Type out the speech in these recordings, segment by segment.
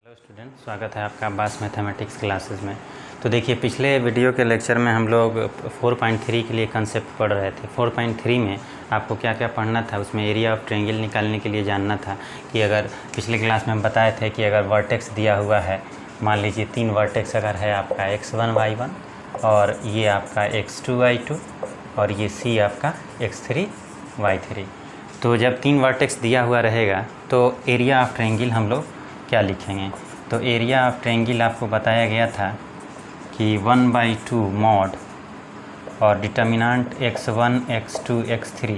Hello student, स्वागत है आपका अब्बास मैथमेटिक्स क्लासेस में। तो देखिए, पिछले वीडियो के लेक्चर में हम लोग 4.3 के लिए कंसेप्ट पढ़ रहे थे। 4.3 में आपको क्या क्या पढ़ना था, उसमें एरिया ऑफ ट्रायंगल निकालने के लिए जानना था कि अगर पिछले क्लास में हम बताए थे कि अगर वर्टेक्स दिया हुआ है, मान लीजिए 3 वर्टेक्स अगर है आपका x1 y1 और ये आपका x2 y2 और ये c आपका x3 y3। तो जब 3 वर्टेक्स दिया हुआ रहेगा तो एरिया ऑफ ट्रायंगल हम लोग क्या लिखेंगे। तो एरिया ऑफ ट्रायंगल आपको बताया गया था कि 1/2 मॉड और डिटर्मिनेंट x1 x2 x3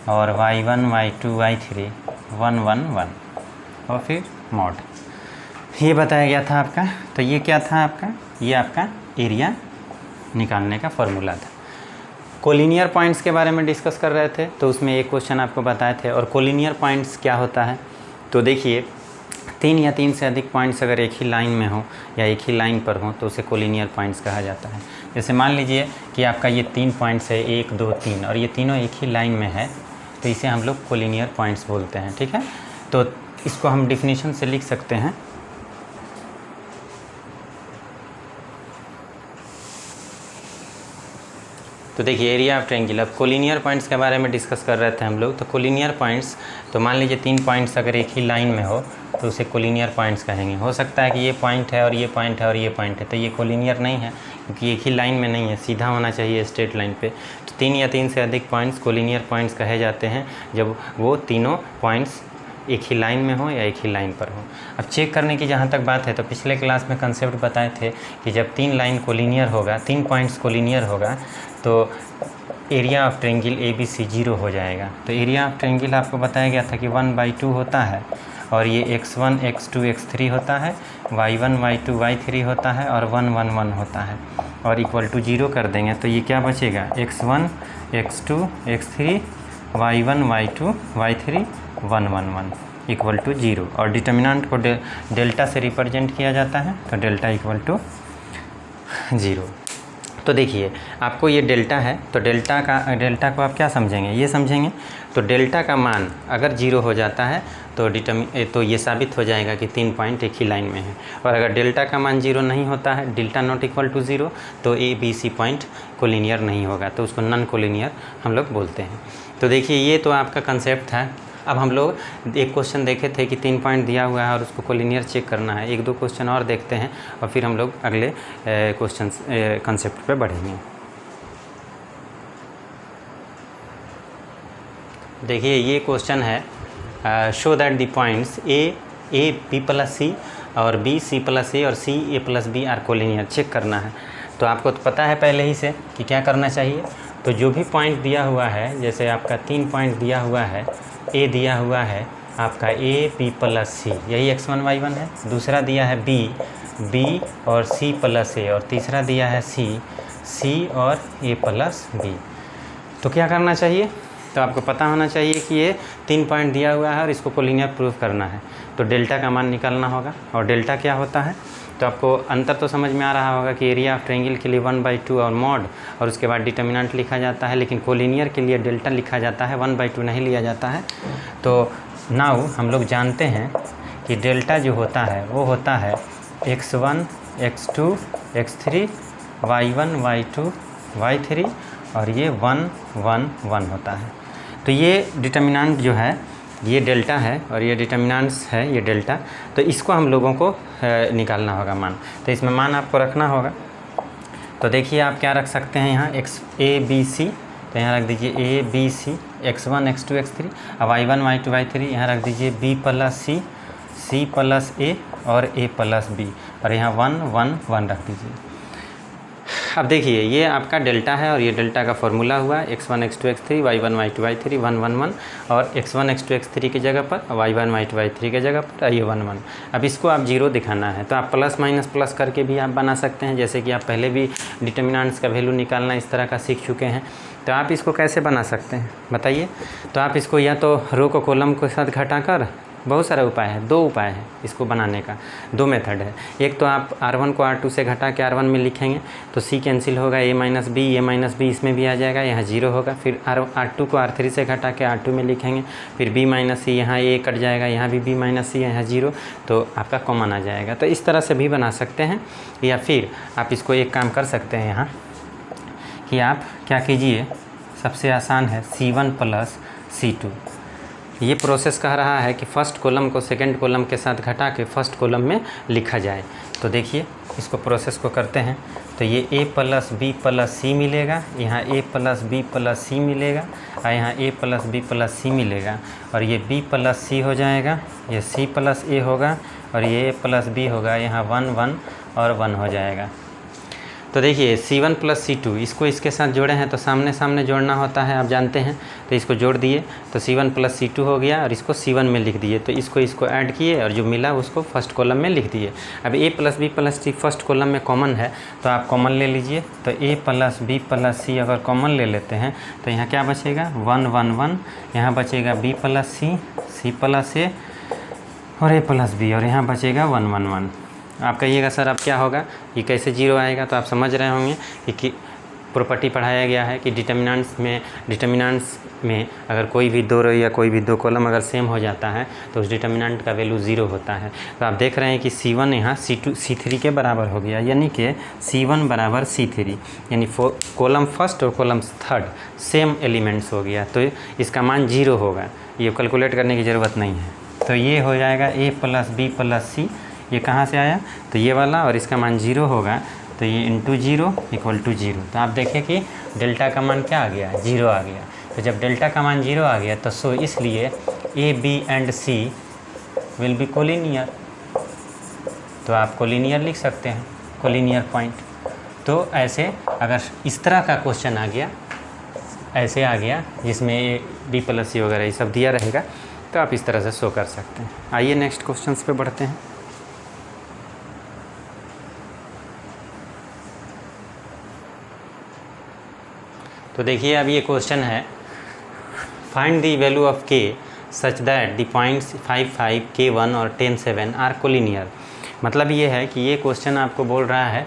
और y1 y2 y3 1 1 1 और फिर मॉड, ये बताया गया था आपका। तो ये क्या था आपका, ये आपका एरिया निकालने का फॉर्मूला था। कोलिनियर पॉइंट्स के बारे में डिस्कस कर रहे थे, तो उसमें एक क्वेश्चन आपको बताए थे। और कोलिनियर पॉइंट्स क्या होता है, तो देखिए 3 या 3 से अधिक पॉइंट्स अगर एक ही लाइन में हो या एक ही लाइन पर हो तो उसे कोलिनियर पॉइंट्स कहा जाता है। जैसे मान लीजिए कि आपका ये 3 पॉइंट्स है, 1 2 3, और ये तीनों एक ही लाइन में है, तो इसे हम लोग कोलिनियर पॉइंट्स बोलते हैं। ठीक है, तो इसको हम डिफिनीशन से लिख सकते हैं। तो देखिए एरिया ऑफ ट्रायंगल, अब कोलिनियर पॉइंट्स के बारे में डिस्कस कर रहे थे हम लोग। तो कोलिनियर पॉइंट्स, तो मान लीजिए 3 पॉइंट्स अगर एक ही लाइन में हो तो उसे कोलिनियर पॉइंट्स कहेंगे। हो सकता है कि ये पॉइंट है और ये पॉइंट है और ये पॉइंट है, तो ये कोलिनियर नहीं है क्योंकि एक ही लाइन में नहीं है, सीधा होना चाहिए स्ट्रेट लाइन पे। तो 3 या 3 से अधिक पॉइंट्स कोलिनियर पॉइंट्स कहे जाते हैं जब वो तीनों पॉइंट्स एक ही लाइन में हो या एक ही लाइन पर हो। अब चेक करने की जहाँ तक बात है, तो पिछले क्लास में कंसेप्ट बताए थे कि जब 3 लाइन कोलिनियर होगा, 3 पॉइंट्स कोलिनियर होगा, तो एरिया ऑफ ट्रायंगल ABC 0 हो जाएगा। तो एरिया ऑफ ट्रायंगल आपको बताया गया था कि 1/2 होता है और ये x1 x2 x3 होता है, y1 y2 y3 होता है और 1 1 1 होता है, और इक्वल टू 0 कर देंगे तो ये क्या बचेगा, x1 x2 x3 y1 y2 y3 1 1 1 equal to 0। और डिटर्मिनेंट को डेल्टा से रिप्रेजेंट किया जाता है, तो डेल्टा इक्वल टू 0। तो देखिए आपको ये डेल्टा है, तो डेल्टा को आप क्या समझेंगे, ये समझेंगे। तो डेल्टा का मान अगर 0 हो जाता है तो ये साबित हो जाएगा कि 3 पॉइंट एक ही लाइन में है। और अगर डेल्टा का मान 0 नहीं होता है, डेल्टा नॉट इक्वल टू 0, तो ABC पॉइंट कोलिनियर नहीं होगा, तो उसको नॉन कोलिनियर हम लोग बोलते हैं। तो देखिए ये तो आपका कंसेप्ट था। अब हम लोग एक क्वेश्चन देखे थे कि 3 पॉइंट दिया हुआ है और उसको कोलिनियर चेक करना है। 1-2 क्वेश्चन और देखते हैं और फिर हम लोग अगले क्वेश्चन कंसेप्ट पे बढ़ेंगे। देखिए ये क्वेश्चन है, show that the points A B + C और B C + A और C A + B are collinear, check करना है। तो आपको तो पता है पहले ही से कि क्या करना चाहिए। तो जो भी पॉइंट दिया हुआ है, जैसे आपका 3 पॉइंट दिया हुआ है, A दिया हुआ है आपका A B + C, यही x1 y1 है। दूसरा दिया है B और C + A, और तीसरा दिया है C और A + B। तो क्या करना चाहिए, तो आपको पता होना चाहिए कि ये 3 पॉइंट दिया हुआ है और इसको कोलिनियर प्रूव करना है। तो डेल्टा का मान निकालना होगा, और डेल्टा क्या होता है, तो आपको अंतर तो समझ में आ रहा होगा कि एरिया ऑफ ट्रायंगल के लिए 1/2 और मॉड और उसके बाद डिटर्मिनेंट लिखा जाता है, लेकिन कोलिनियर के लिए डेल्टा लिखा जाता है, 1/2 नहीं लिया जाता है। तो नाउ हम लोग जानते हैं कि डेल्टा जो होता है वो होता है x1 x2 x3 y1 y2 y3 और ये 1 1 1 होता है। तो ये डिटर्मिनेंट जो है ये डेल्टा है और ये डिटर्मिनेंट्स है ये डेल्टा। तो इसको हम लोगों को निकालना होगा मान। तो इसमें मान आपको रखना होगा। तो देखिए आप क्या रख सकते हैं यहाँ A B C, तो यहाँ रख दीजिए A B C, x1 x2 x3, अब y1 y2 y3 यहाँ रख दीजिए B + C + A और A + B, और यहाँ 1 1 1 रख दीजिए। अब देखिए ये आपका डेल्टा है और ये डेल्टा का फॉर्मूला हुआ x1 x2 x3 y1 y2 y3 1 1 1, और x1 x2 x3 की जगह पर y1 y2 y3 की जगह पर ये 1 1। अब इसको आप 0 दिखाना है, तो आप प्लस माइनस प्लस करके भी आप बना सकते हैं, जैसे कि आप पहले भी डिटर्मिनेंट्स का वैल्यू निकालना इस तरह का सीख चुके हैं। तो आप इसको कैसे बना सकते हैं बताइए। तो आप इसको या तो रो को कॉलम के साथ घटाकर बहुत सारा उपाय है, 2 उपाय है इसको बनाने का, 2 मेथड है। एक तो आप R1 को R2 से घटा के R1 में लिखेंगे तो C कैंसिल होगा, A माइनस बी इसमें भी आ जाएगा, यहाँ 0 होगा। फिर R2 को R3 से घटा के R2 में लिखेंगे, फिर B माइनस सी, यहाँ A कट जाएगा, यहाँ भी B माइनस सी, यहाँ 0, तो आपका कॉमन आ जाएगा। तो इस तरह से भी बना सकते हैं, या फिर आप इसको एक काम कर सकते हैं यहाँ कि आप क्या कीजिए, सबसे आसान है C1 प्लस C2। ये प्रोसेस कह रहा है कि फर्स्ट कॉलम को सेकंड कॉलम के साथ घटा के फर्स्ट कॉलम में लिखा जाए। तो देखिए इसको प्रोसेस को करते हैं, तो ये A प्लस बी प्लस सी मिलेगा, यहाँ A प्लस बी प्लस सी मिलेगा, और यहाँ A प्लस बी प्लस सी मिलेगा, और ये B प्लस सी हो जाएगा, ये C प्लस A होगा, और ये A प्लस बी होगा, यहाँ 1 1 और 1 हो जाएगा। तो देखिए C1 प्लस C2 इसको इसके साथ जोड़े हैं तो सामने सामने जोड़ना होता है, आप जानते हैं। तो इसको जोड़ दिए तो C1 प्लस C2 हो गया, और इसको C1 में लिख दिए, तो इसको ऐड किए और जो मिला उसको फर्स्ट कॉलम में लिख दिए। अब A plus B plus C first column में कॉमन है तो आप कॉमन ले लीजिए। तो A plus B plus C अगर कॉमन ले लेते हैं तो यहाँ क्या बचेगा, 1 1 1, यहाँ बचेगा B plus C, C plus A और A प्लस बी, और यहाँ बचेगा 1 1 1। आप कहिएगा सर अब क्या होगा, ये कैसे 0 आएगा, तो आप समझ रहे होंगे कि प्रॉपर्टी पढ़ाया गया है कि डिटर्मिनेंट्स में अगर कोई भी 2 रो या कोई भी 2 कॉलम अगर सेम हो जाता है तो उस डिटर्मिनेंट का वैल्यू 0 होता है। तो आप देख रहे हैं कि C1 यहाँ C3 के बराबर हो गया, यानी कि C1 बराबर C3, यानी कॉलम फर्स्ट और कॉलम थर्ड सेम एलिमेंट्स हो गया, तो इसका मान 0 होगा, ये कैलकुलेट करने की ज़रूरत नहीं है। तो ये हो जाएगा A प्लस बी प्लस सी, ये कहाँ से आया, तो ये वाला, और इसका मान 0 होगा, तो ये इंटू 0 इक्वल टू 0। तो आप देखें कि डेल्टा का मान क्या आ गया, 0 आ गया। तो जब डेल्टा का मान 0 आ गया तो सो इसलिए A B and C will be collinear, तो आप कोलिनियर लिख सकते हैं, कोलिनियर पॉइंट। तो ऐसे अगर इस तरह का क्वेश्चन आ गया, ऐसे आ गया जिसमें A B प्लस C वगैरह ये सब दिया रहेगा, तो आप इस तरह से शो कर सकते हैं। आइए नेक्स्ट क्वेश्चंस पे बढ़ते हैं। तो देखिए अब ये क्वेश्चन है, find the value of k such that the points 5 5 K1 और 10 7 आर कोलिनियर। मतलब ये है कि ये क्वेश्चन आपको बोल रहा है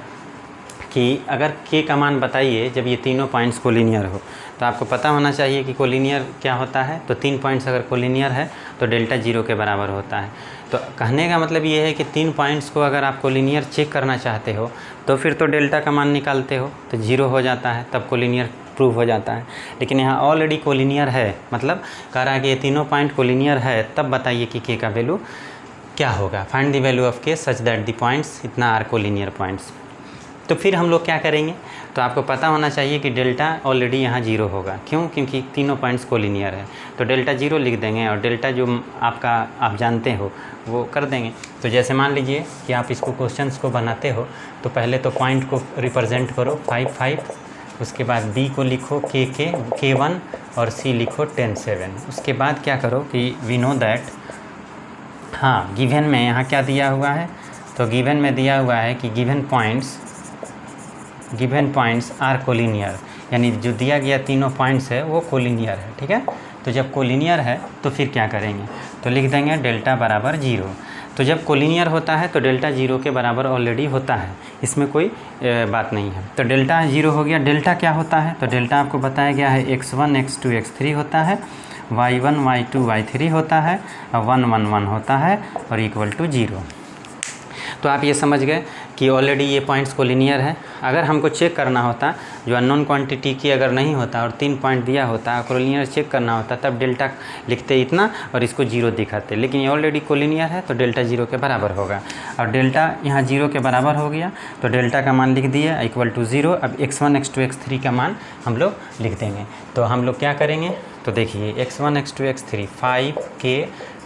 कि अगर k का मान बताइए जब ये तीनों पॉइंट्स कोलिनियर हो। तो आपको पता होना चाहिए कि कोलिनियर क्या होता है। तो 3 पॉइंट्स अगर कोलिनियर है तो डेल्टा 0 के बराबर होता है। तो कहने का मतलब ये है कि 3 पॉइंट्स को अगर आप कोलिनियर चेक करना चाहते हो तो फिर तो डेल्टा का मान निकालते हो तो 0 हो जाता है, तब कोलिनियर प्रूव हो जाता है। लेकिन यहाँ ऑलरेडी कोलिनियर है, मतलब कह रहा है कि ये तीनों पॉइंट कोलिनियर है, तब बताइए कि k का वैल्यू क्या होगा। Find the value of k such that the points इतना आर कोलिनियर पॉइंट्स। तो फिर हम लोग क्या करेंगे, तो आपको पता होना चाहिए कि डेल्टा ऑलरेडी यहाँ 0 होगा। क्यों? क्योंकि तीनों पॉइंट्स कोलिनियर है। तो डेल्टा 0 लिख देंगे और डेल्टा जो आप जानते हो वो कर देंगे। तो जैसे मान लीजिए कि आप इसको क्वेश्चंस को बनाते हो तो पहले तो पॉइंट को रिप्रेजेंट करो 5 5, उसके बाद B को लिखो K1 और C लिखो 10 7। उसके बाद क्या करो कि वी नो दैट, हाँ गिवन में यहाँ क्या दिया हुआ है, तो गिवन में दिया हुआ है कि गिवन पॉइंट्स आर कोलिनियर, यानी जो दिया गया तीनों पॉइंट्स है वो कोलिनियर है। ठीक है, तो जब कोलिनियर है तो फिर क्या करेंगे, तो लिख देंगे डेल्टा बराबर 0। तो जब कोलिनियर होता है तो डेल्टा 0 के बराबर ऑलरेडी होता है, इसमें कोई बात नहीं है। तो डेल्टा 0 हो गया। डेल्टा क्या होता है, तो डेल्टा आपको बताया गया है x1 x2 x3 होता है, y1 y2 y3 होता है, और 1 1 1 होता है और इक्वल टू 0। तो आप ये समझ गए कि ऑलरेडी ये पॉइंट्स कोलिनियर है। अगर हमको चेक करना होता जो अननोन क्वांटिटी की अगर नहीं होता और 3 पॉइंट दिया होता, कोलिनियर चेक करना होता, तब डेल्टा लिखते इतना और इसको 0 दिखाते। लेकिन ये ऑलरेडी कोलिनियर है तो डेल्टा 0 के बराबर होगा, और डेल्टा यहाँ 0 के बराबर हो गया तो डेल्टा का मान लिख दिया इक्वल टू 0। अब x1 x2 x3 का मान हम लोग लिख देंगे। तो हम लोग क्या करेंगे, तो देखिए x1 x2 x3 5 K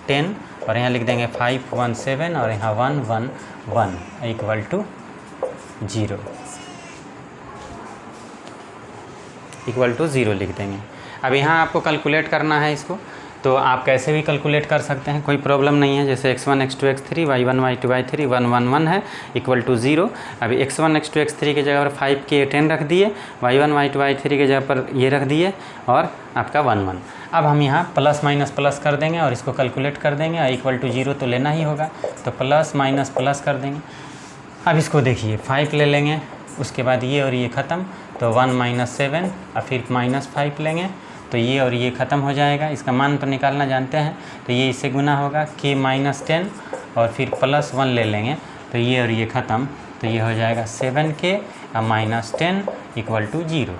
10 और यहाँ लिख देंगे 5 1 7 और यहाँ 1 1 1 इक्वल टू 0, इक्वल टू 0 लिख देंगे। अब यहाँ आपको कैलकुलेट करना है इसको, तो आप कैसे भी कैलकुलेट कर सकते हैं, कोई प्रॉब्लम नहीं है। जैसे x1 x2 x3 y1 y2 y3 1 1 1 है इक्वल टू 0। अभी x1 x2 x3 की जगह पर 5 के 10 रख दिए, y1 y2 y3 की जगह पर ये रख दिए और आपका 1 1। अब हम यहाँ प्लस माइनस प्लस कर देंगे और इसको कैलकुलेट कर देंगे और इक्वल टू 0 तो लेना ही होगा, तो प्लस माइनस प्लस कर देंगे। अब इसको देखिए 5 ले लेंगे, उसके बाद ये और ये ख़त्म, तो 1 - 7 और फिर -5 लेंगे तो ये और ये ख़त्म हो जाएगा। इसका मान तो निकालना जानते हैं, तो ये इससे गुना होगा k - 10 और फिर +1 ले लेंगे तो ये और ये ख़त्म, तो ये हो जाएगा 7k और -10 इक्वल टू 0।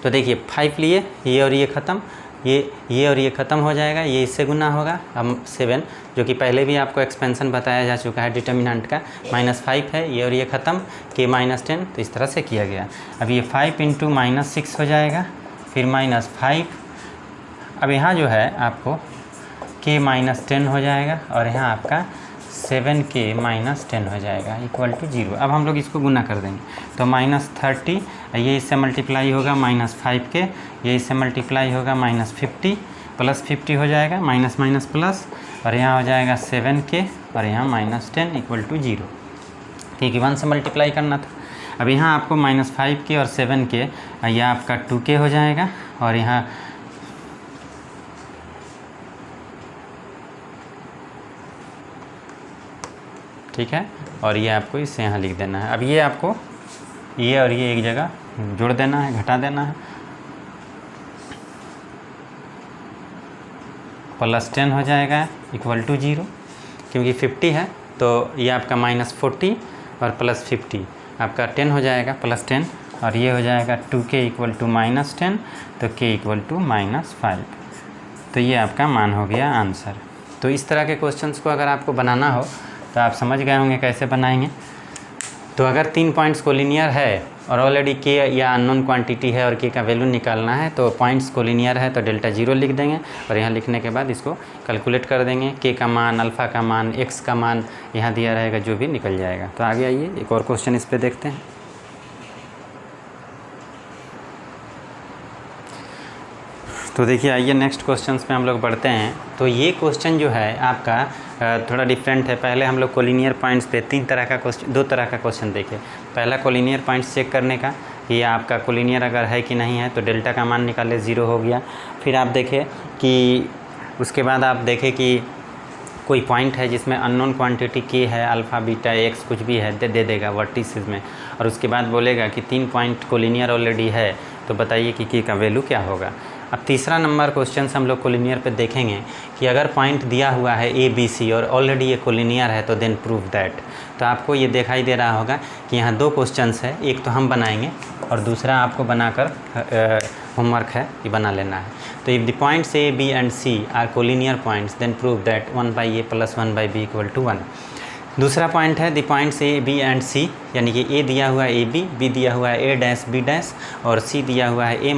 तो देखिए 5 लिए, ये और ये ख़त्म, ये और ये ख़त्म हो जाएगा, ये इससे गुना होगा। अब 7 जो कि पहले भी आपको एक्सपेंशन बताया जा चुका है डिटर्मिनेंट का, -5 है, ये और ये ख़त्म, k - 10, तो इस तरह से किया गया। अब ये 5 × -6 हो जाएगा, फिर -5। अब यहाँ जो है आपको k - 10 हो जाएगा और यहाँ आपका 7k - 10 हो जाएगा इक्वल टू 0। अब हम लोग इसको गुना कर देंगे तो -30, ये इससे मल्टीप्लाई होगा -5k, ये इससे मल्टीप्लाई होगा -50, +50 हो जाएगा, माइनस माइनस प्लस, और यहाँ हो जाएगा 7k और यहाँ -10 इक्वल टू 0, क्योंकि 1 से मल्टीप्लाई करना था। अब यहाँ आपको -5k और 7k, यह आपका 2k हो जाएगा और यहाँ ठीक है, और ये आपको इससे यहाँ लिख देना है। अब ये आपको ये और ये एक जगह जोड़ देना है, घटा देना है, +10 हो जाएगा इक्वल टू 0, क्योंकि 50 है तो ये आपका -40 और +50 आपका 10 हो जाएगा, +10, और ये हो जाएगा 2k इक्वल टू -10, तो k इक्वल टू -5। तो ये आपका मान हो गया आंसर। तो इस तरह के क्वेश्चंस को अगर आपको बनाना हो तो आप समझ गए होंगे कैसे बनाएंगे। तो अगर 3 पॉइंट्स कोलिनियर है और ऑलरेडी k या अननोन क्वांटिटी है और k का वैल्यू निकालना है, तो पॉइंट्स कोलिनियर है तो डेल्टा 0 लिख देंगे और यहाँ लिखने के बाद इसको कैलकुलेट कर देंगे। k का मान, अल्फ़ा का मान, x का मान यहाँ दिया रहेगा, जो भी निकल जाएगा। तो आगे आइए एक और क्वेश्चन इस पर देखते हैं। तो देखिए आइए नेक्स्ट क्वेश्चंस पे हम लोग बढ़ते हैं। तो ये क्वेश्चन जो है आपका थोड़ा डिफरेंट है। पहले हम लोग कोलिनियर पॉइंट्स पे 2 तरह का क्वेश्चन देखे। पहला कोलिनियर पॉइंट्स चेक करने का कि आपका कोलिनियर अगर है कि नहीं है, तो डेल्टा का मान निकाले, 0 हो गया। फिर आप देखें कि उसके बाद आप देखें कि कोई पॉइंट है जिसमें अननोन क्वांटिटी k है, अल्फ़ा बीटा x कुछ भी है दे देगा वर्टिसेस में, और उसके बाद बोलेगा कि 3 पॉइंट कोलिनियर ऑलरेडी है, तो बताइए कि k का वैल्यू क्या होगा। अब तीसरा नंबर क्वेश्चन हम लोग कोलिनियर पे देखेंगे कि अगर पॉइंट दिया हुआ है a b c और ऑलरेडी ये कोलिनियर है, तो देन प्रूव दैट। तो आपको ये दिखाई दे रहा होगा कि यहाँ 2 क्वेश्चंस है, एक तो हम बनाएंगे और दूसरा आपको बनाकर होमवर्क है ये बना लेना है। तो if the points a b and c are collinear points then prove that 1/a + 1/b equal to 1। दूसरा पॉइंट है the points a b and c, यानी कि a दिया हुआ है ab, b दिया हुआ है a' b' और c दिया हुआ है a - a'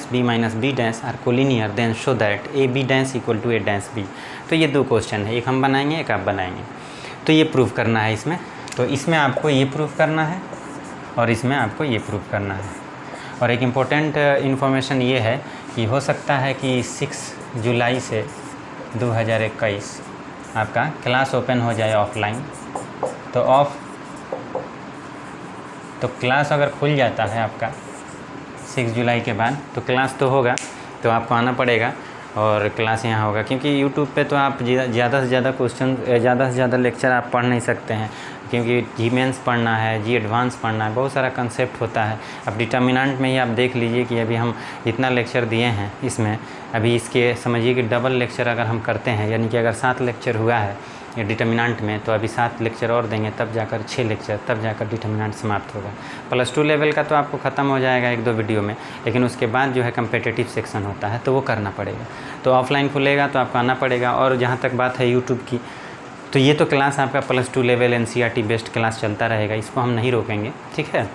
b - b' are collinear then show that a b' equal to a' b। तो ये 2 क्वेश्चन है, एक हम बनाएंगे एक आप बनाएंगे। तो ये प्रूफ करना है इसमें, तो इसमें आपको ये प्रूफ करना है और इसमें आपको ये प्रूफ करना है। और एक इम्पोर्टेंट इन्फॉर्मेशन ये है कि हो सकता है कि 6 जुलाई से 2021 आपका क्लास ओपन हो जाए ऑफलाइन। तो क्लास अगर खुल जाता है आपका 6 जुलाई के बाद, तो क्लास तो होगा, तो आपको आना पड़ेगा और क्लास यहाँ होगा, क्योंकि यूट्यूब पे तो आप ज़्यादा से ज़्यादा क्वेश्चन, ज़्यादा से ज़्यादा लेक्चर आप पढ़ नहीं सकते हैं, क्योंकि जी मेंस पढ़ना है, जी एडवांस पढ़ना है, बहुत सारा कंसेप्ट होता है। अब डिटर्मिनेंट में ही आप देख लीजिए कि अभी हम इतना लेक्चर दिए हैं इसमें, अभी इसके समझिए कि डबल लेक्चर अगर हम करते हैं, यानी कि अगर 7 लेक्चर हुआ है ये डिटर्मिनेंट में, तो अभी 7 लेक्चर और देंगे, तब जाकर 6 लेक्चर, तब जाकर डिटर्मिनेंट समाप्त होगा। +2 लेवल का तो आपको ख़त्म हो जाएगा 1-2 वीडियो में, लेकिन उसके बाद जो है कम्पिटिटिव सेक्शन होता है, तो वो करना पड़ेगा। तो ऑफलाइन खुलेगा तो आपको आना पड़ेगा। और जहाँ तक बात है यूट्यूब की, तो ये तो क्लास आपका +2 लेवल NCERT बेस्ड क्लास चलता रहेगा, इसको हम नहीं रोकेंगे, ठीक है।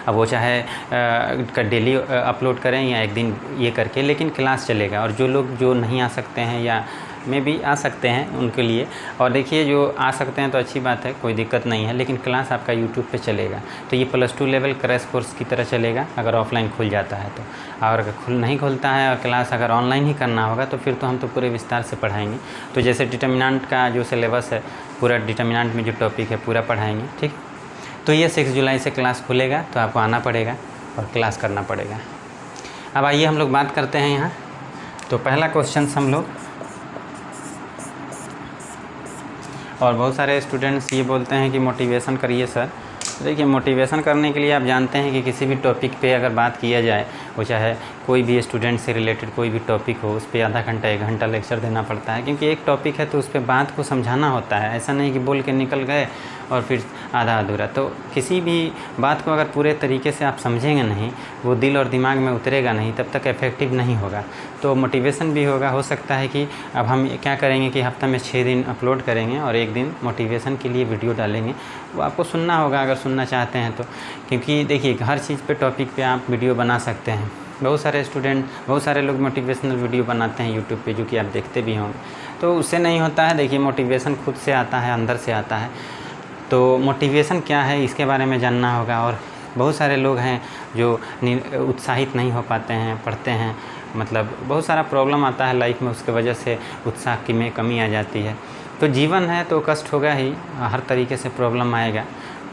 अब वो चाहे डेली अपलोड करें या एक दिन ये करके, लेकिन क्लास चलेगा। और जो लोग जो नहीं आ सकते हैं या में भी आ सकते हैं उनके लिए। और देखिए जो आ सकते हैं तो अच्छी बात है, कोई दिक्कत नहीं है, लेकिन क्लास आपका यूट्यूब पे चलेगा। तो ये +2 लेवल क्रैश कोर्स की तरह चलेगा अगर ऑफलाइन खुल जाता है तो। और अगर नहीं खुलता है और क्लास अगर ऑनलाइन ही करना होगा तो फिर तो हम तो पूरे विस्तार से पढ़ाएंगे। तो जैसे डिटर्मिनेंट का जो सिलेबस है, पूरा डिटर्मिनेंट में जो टॉपिक है पूरा पढ़ाएंगे, ठीक। तो ये 6 जुलाई से क्लास खुलेगा, तो आपको आना पड़ेगा और क्लास करना पड़ेगा। अब आइए हम लोग बात करते हैं यहाँ। तो पहला क्वेश्चन हम लोग, और बहुत सारे स्टूडेंट्स ये बोलते हैं कि मोटिवेशन करिए सर। देखिए मोटिवेशन करने के लिए आप जानते हैं कि किसी भी टॉपिक पे अगर बात किया जाए, वो चाहे कोई भी स्टूडेंट से रिलेटेड कोई भी टॉपिक हो, उस पर आधा घंटा 1 घंटा लेक्चर देना पड़ता है, क्योंकि एक टॉपिक है तो उस पर बात को समझाना होता है। ऐसा नहीं कि बोल के निकल गए और फिर आधा अधूरा। तो किसी भी बात को अगर पूरे तरीके से आप समझेंगे नहीं, वो दिल और दिमाग में उतरेगा नहीं, तब तक इफ़ेक्टिव नहीं होगा। तो मोटिवेशन भी होगा, हो सकता है कि अब हम क्या करेंगे कि हफ्ता में 6 दिन अपलोड करेंगे और 1 दिन मोटिवेशन के लिए वीडियो डालेंगे। वो आपको सुनना होगा अगर सुनना चाहते हैं तो, क्योंकि देखिए हर चीज़ पे टॉपिक पे आप वीडियो बना सकते हैं। बहुत सारे लोग मोटिवेशनल वीडियो बनाते हैं यूट्यूब पे, जो कि आप देखते भी होंगे। तो उससे नहीं होता है। देखिए मोटिवेशन खुद से आता है, अंदर से आता है। तो मोटिवेशन क्या है इसके बारे में जानना होगा। और बहुत सारे लोग हैं जो उत्साहित नहीं हो पाते हैं, पढ़ते हैं, मतलब बहुत सारा प्रॉब्लम आता है लाइफ में, उसके वजह से उत्साह की में कमी आ जाती है। तो जीवन है तो कष्ट होगा ही, हर तरीके से प्रॉब्लम आएगा।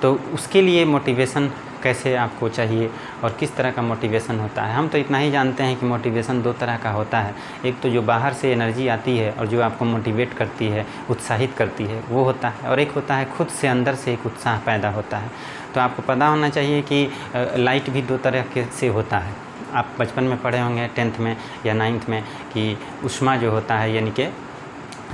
तो उसके लिए मोटिवेशन कैसे आपको चाहिए और किस तरह का मोटिवेशन होता है। हम तो इतना ही जानते हैं कि मोटिवेशन 2 तरह का होता है। एक तो जो बाहर से एनर्जी आती है और जो आपको मोटिवेट करती है, उत्साहित करती है, वो होता है। और एक होता है खुद से अंदर से एक उत्साह पैदा होता है। तो आपको पता होना चाहिए कि लाइट भी 2 तरह के से होता है। आप बचपन में पढ़े होंगे 10th में या 9th में कि ऊष्मा जो होता है, यानी कि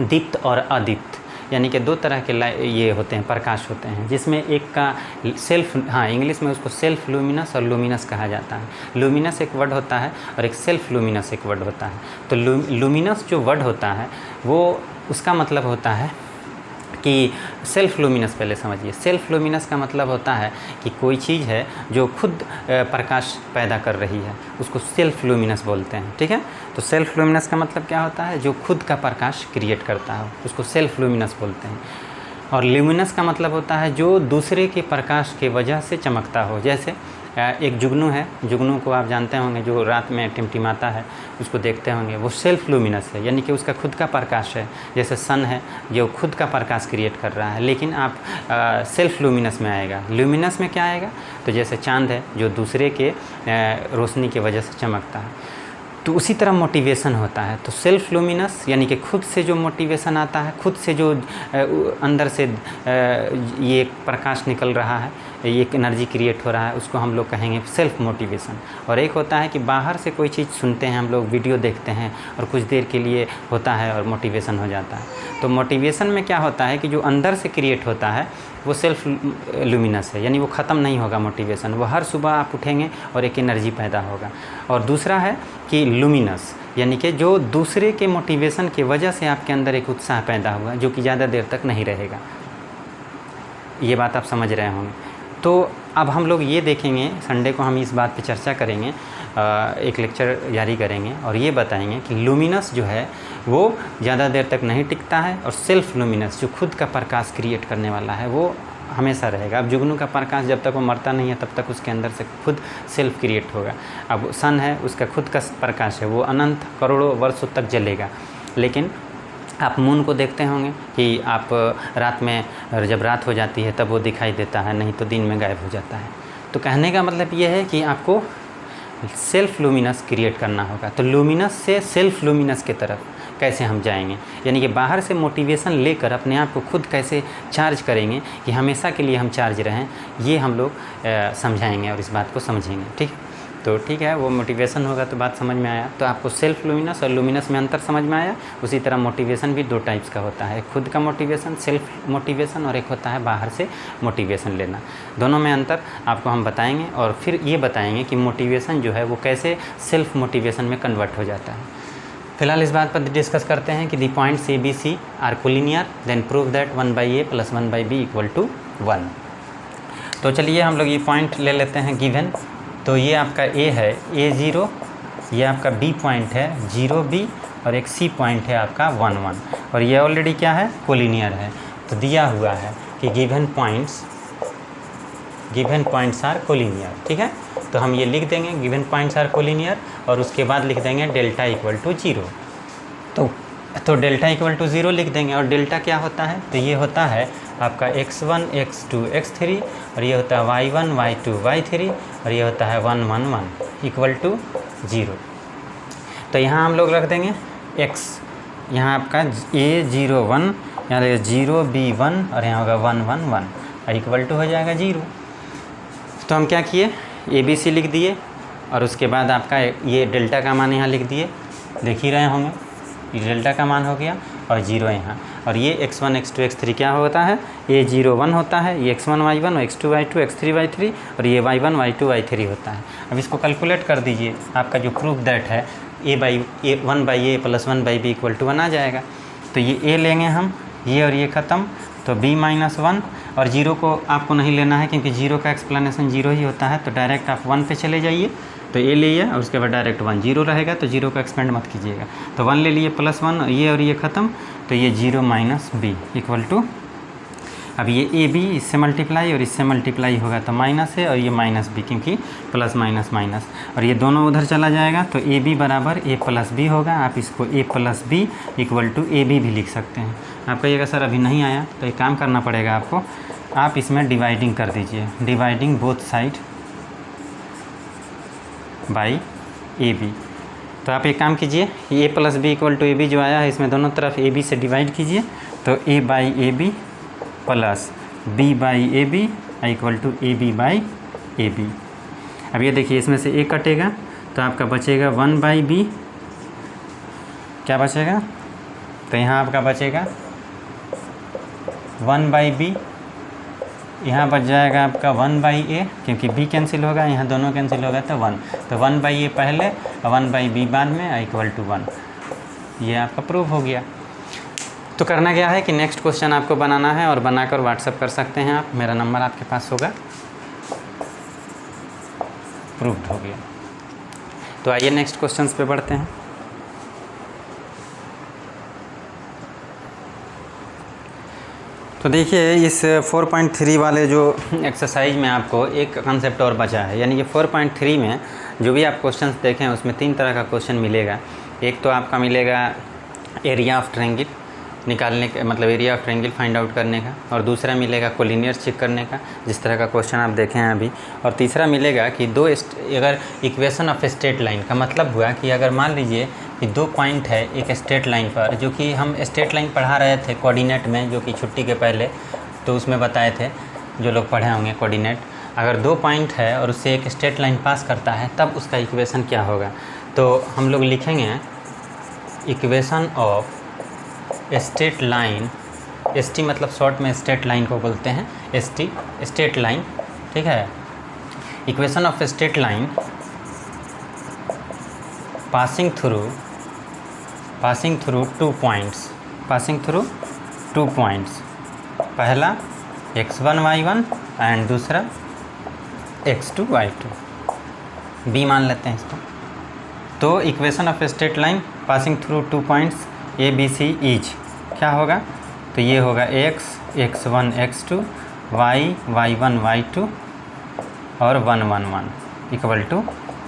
दीप्त और अदीप्त, यानी कि 2 तरह के ये होते हैं, प्रकाश होते हैं, जिसमें एक का इंग्लिश में उसको सेल्फ लुमिनस और लुमिनस कहा जाता है। लुमिनस एक वर्ड होता है और एक सेल्फ लुमिनस एक वर्ड होता है। तो लुमिनस जो वर्ड होता है वो उसका मतलब होता है कि सेल्फ लुमिनस, पहले समझिए। सेल्फ लुमिनस का मतलब होता है कि कोई चीज़ है जो खुद प्रकाश पैदा कर रही है, उसको सेल्फ लुमिनस बोलते हैं, ठीक है। तो सेल्फ लुमिनस का मतलब क्या होता है, जो खुद का प्रकाश क्रिएट करता है, उसको सेल्फ लुमिनस बोलते हैं। और ल्यूमिनस का मतलब होता है जो दूसरे के प्रकाश के वजह से चमकता हो। जैसे एक जुगनू है, जुगनू को आप जानते होंगे, जो रात में टिमटिमाता है, उसको देखते होंगे, वो सेल्फ लुमिनस है, यानी कि उसका खुद का प्रकाश है। जैसे सन है जो खुद का प्रकाश क्रिएट कर रहा है, लेकिन आप सेल्फ लुमिनस में आएगा। लुमिनस में क्या आएगा, तो जैसे चांद है जो दूसरे के रोशनी की वजह से चमकता है। तो उसी तरह मोटिवेशन होता है। तो सेल्फ लुमिनस यानी कि खुद से जो मोटिवेशन आता है, खुद से जो अंदर से ये प्रकाश निकल रहा है, एक एनर्जी क्रिएट हो रहा है, उसको हम लोग कहेंगे सेल्फ मोटिवेशन। और एक होता है कि बाहर से कोई चीज़ सुनते हैं हम लोग, वीडियो देखते हैं और कुछ देर के लिए होता है और मोटिवेशन हो जाता है। तो मोटिवेशन में क्या होता है कि जो अंदर से क्रिएट होता है वो सेल्फ लुमिनस है, यानी वो ख़त्म नहीं होगा मोटिवेशन। वो हर सुबह आप उठेंगे और एक एनर्जी पैदा होगा। और दूसरा है कि लुमिनस, यानी कि जो दूसरे के मोटिवेशन की वजह से आपके अंदर एक उत्साह पैदा हुआ, जो कि ज़्यादा देर तक नहीं रहेगा। ये बात आप समझ रहे होंगे। तो अब हम लोग ये देखेंगे, संडे को हम इस बात पे चर्चा करेंगे, एक लेक्चर जारी करेंगे और ये बताएंगे कि लुमिनस जो है वो ज़्यादा देर तक नहीं टिकता है, और सेल्फ लुमिनस जो खुद का प्रकाश क्रिएट करने वाला है वो हमेशा रहेगा। अब जुगनू का प्रकाश जब तक वो मरता नहीं है तब तक उसके अंदर से खुद सेल्फ क्रिएट होगा। अब सन है, उसका खुद का प्रकाश है, वो अनंत करोड़ों वर्षों तक जलेगा। लेकिन आप मून को देखते होंगे कि आप रात में, जब रात हो जाती है तब वो दिखाई देता है, नहीं तो दिन में गायब हो जाता है। तो कहने का मतलब ये है कि आपको सेल्फ लुमिनस क्रिएट करना होगा। तो लुमिनस से सेल्फ लुमिनस की तरफ कैसे हम जाएंगे, यानी कि बाहर से मोटिवेशन लेकर अपने आप को खुद कैसे चार्ज करेंगे कि हमेशा के लिए हम चार्ज रहें, ये हम लोग समझाएंगे और इस बात को समझेंगे, ठीक है। तो ठीक है, वो मोटिवेशन होगा तो बात समझ में आया। तो आपको सेल्फ लुमिनस और लुमिनस में अंतर समझ में आया। उसी तरह मोटिवेशन भी 2 टाइप्स का होता है, खुद का मोटिवेशन सेल्फ मोटिवेशन, और एक होता है बाहर से मोटिवेशन लेना। दोनों में अंतर आपको हम बताएंगे और फिर ये बताएंगे कि मोटिवेशन जो है वो कैसे सेल्फ मोटिवेशन में कन्वर्ट हो जाता है। फिलहाल इस बात पर डिस्कस करते हैं कि the points A B C are collinear, then prove that 1/a + 1/b = 1। तो चलिए हम लोग ये पॉइंट ले लेते हैं गिवन। तो ये आपका A है A0, ये आपका B पॉइंट है 0B, और एक सी पॉइंट है आपका 1 1, और ये ऑलरेडी क्या है, कोलिनियर है। तो दिया हुआ है कि गिवन पॉइंट्स आर कोलिनियर, ठीक है। तो हम ये लिख देंगे गिवन पॉइंट्स आर कोलिनियर, और उसके बाद लिख देंगे डेल्टा इक्वल टू 0। तो डेल्टा इक्वल टू 0 लिख देंगे, और डेल्टा क्या होता है, तो ये होता है आपका x1 x2 x3, और ये होता है y1 y2 y3, और ये होता है 1 1 1 इक्वल टू 0। तो यहाँ हम लोग रख देंगे x, यहाँ आपका a01, यहाँ लगेगा 0 b1, और यहाँ होगा 1 1 1, और इक्वल टू हो जाएगा 0। तो हम क्या किए, ABC लिख दिए, और उसके बाद आपका ये डेल्टा का मान यहाँ लिख दिए, देख ही रहे होंगे, ये डेल्टा का मान हो गया, और 0 यहाँ, और ये x1 x2 x3 क्या होता है, a01 होता है, ये x1 y1 x2 y2 x3 y3, और ये y1 y2 y3 होता है। अब इसको कैलकुलेट कर दीजिए, आपका जो प्रूफ दैट है a1 by A plus 1 by B equal to 1 आ जाएगा। तो ये a लेंगे हम, ये और ये ख़त्म, तो b माइनस 1, और 0 को आपको नहीं लेना है क्योंकि 0 का एक्सप्लेनेशन 0 ही होता है, तो डायरेक्ट आप 1 पे चले जाइए। तो ए ले लिया, और उसके बाद डायरेक्ट 1, 0 रहेगा, तो 0 का एक्सपेंड मत कीजिएगा। तो 1 ले लिए प्लस 1, ये और ये ख़त्म, तो ये 0 माइनस बी इक्वल टू, अब ये ए बी इससे मल्टीप्लाई और इससे मल्टीप्लाई होगा तो माइनस है, और ये माइनस बी क्योंकि प्लस माइनस माइनस, और ये दोनों उधर चला जाएगा, तो ए बी बराबर ए प्लस बी होगा। आप इसको A plus B equal to A B भी लिख सकते हैं। आप कहिएगा सर अभी नहीं आया, तो एक काम करना पड़ेगा आपको, आप इसमें डिवाइडिंग कर दीजिए, dividing both side by A B. तो आप एक काम कीजिए, A plus B equal to A B जो आया है, इसमें दोनों तरफ ए बी से डिवाइड कीजिए, तो a by A b plus b by A b equal to A b by A b. अब ये देखिए, इसमें से ए कटेगा, तो आपका बचेगा 1 बाई बी, क्या बचेगा, तो यहाँ आपका बचेगा 1 बाई बी, यहाँ बच जाएगा आपका 1 बाई ए, क्योंकि b कैंसिल होगा, यहाँ दोनों कैंसिल होगा, तो 1, तो 1 बाई ए पहले और 1 बाई बी बाद में इक्वल टू 1। ये आपका प्रूफ हो गया। तो करना क्या है कि नेक्स्ट क्वेश्चन आपको बनाना है, और बनाकर व्हाट्सअप कर सकते हैं आप, मेरा नंबर आपके पास होगा। प्रूफ्ड हो गया। तो आइए नेक्स्ट क्वेश्चंस पे बढ़ते हैं। तो देखिए, इस 4.3 वाले जो एक्सरसाइज में आपको एक कंसेप्ट और बचा है, यानी कि 4.3 में जो भी आप क्वेश्चंस देखें उसमें 3 तरह का क्वेश्चन मिलेगा। एक तो आपका मिलेगा एरिया ऑफ ट्रायंगल निकालने का, मतलब area of triangle find out करने का, और दूसरा मिलेगा कोलिनियर चेक करने का, जिस तरह का क्वेश्चन आप देखें हैं अभी, और तीसरा मिलेगा कि अगर इक्वेशन ऑफ स्ट्रेट लाइन का मतलब हुआ कि अगर मान लीजिए कि 2 पॉइंट है एक स्ट्रेट लाइन पर, जो कि हम स्ट्रेट लाइन पढ़ा रहे थे कोऑर्डिनेट में, जो कि छुट्टी के पहले, तो उसमें बताए थे जो लोग पढ़े होंगे कोऑर्डिनेट, अगर 2 पॉइंट है और उससे एक स्ट्रेट लाइन पास करता है तब उसका इक्वेशन क्या होगा। तो हम लोग लिखेंगे equation of straight line, S T मतलब शॉर्ट में स्ट्रेट लाइन को बोलते हैं, एस टी स्ट्रेट लाइन, ठीक है। Equation of straight line passing through 2 points, पहला x1 y1 एंड दूसरा x2 y2, b मान लेते हैं इसको। तो equation of straight line passing through 2 points A B C each क्या होगा, तो ये होगा x x1 x2 y y1 y2 और 1 1 1 इक्वल टू